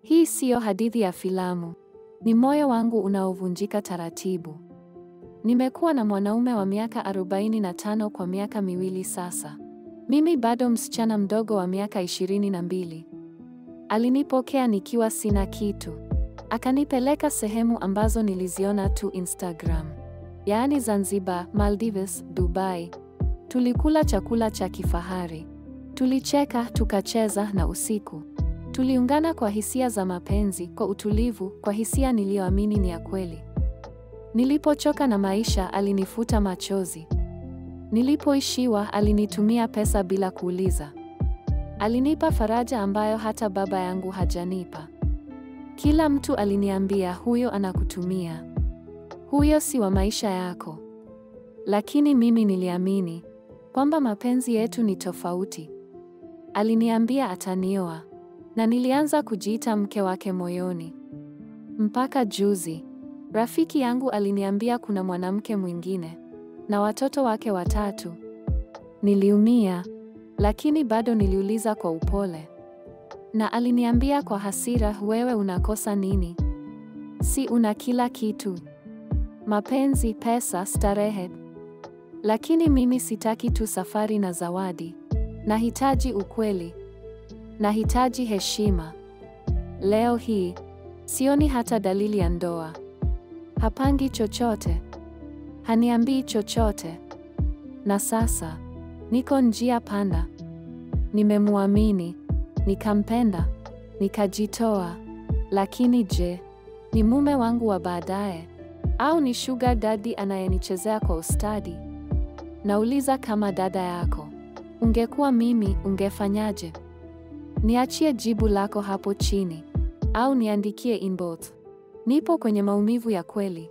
Hii siyo hadithi ya filamu. Ni moyo wangu unaovunjika taratibu. Nimekuwa na mwanaume wa miaka 45 kwa miaka miwili sasa. Mimi bado msichana mdogo wa miaka 22. Alinipokea nikiwa sina kitu. Akanipeleka sehemu ambazo niliziona tu Instagram. Yaani Zanzibar, Maldives, Dubai. Tulikula chakula cha kifahari. Tulicheka, tukacheza na usiku. Tuliungana kwa hisia za mapenzi, kwa utulivu, kwa hisia niliyoamini ni ya kweli. Nilipochoka na maisha, alinifuta machozi. Nilipoishiwa, alinitumia pesa bila kuuliza. Alinipa faraja ambayo hata baba yangu hajanipa. Kila mtu aliniambia, huyo anakutumia. Huyo si wa maisha yako. Lakini mimi niliamini kwamba mapenzi yetu ni tofauti. Aliniambia atanioa. Na nilianza kujiita mke wake moyoni. Mpaka juzi, rafiki yangu aliniambia kuna mwanamke mwingine na watoto wake 3. Niliumia, lakini bado niliuliza kwa upole. Na aliniambia kwa hasira, wewe unakosa nini? Si una kila kitu? Mapenzi, pesa, starehe. Lakini mimi sitaki tu safari na zawadi. Nahitaji ukweli. Nahitaji heshima. Leo hii, sioni hata dalili ya ndoa. Hapangi chochote. Haniambii chochote. Na sasa, niko njia panda. Nimemuamini, nikampenda, nikajitoa. Lakini je, ni mume wangu wa baadaye? Au ni sugar daddy anayenichezea kwa ustadi? Nauliza kama dada yako. Ungekuwa mimi, ungefanyaje? Niachie jibu lako hapo chini. Au niandikie inbox. Nipo kwenye maumivu ya kweli.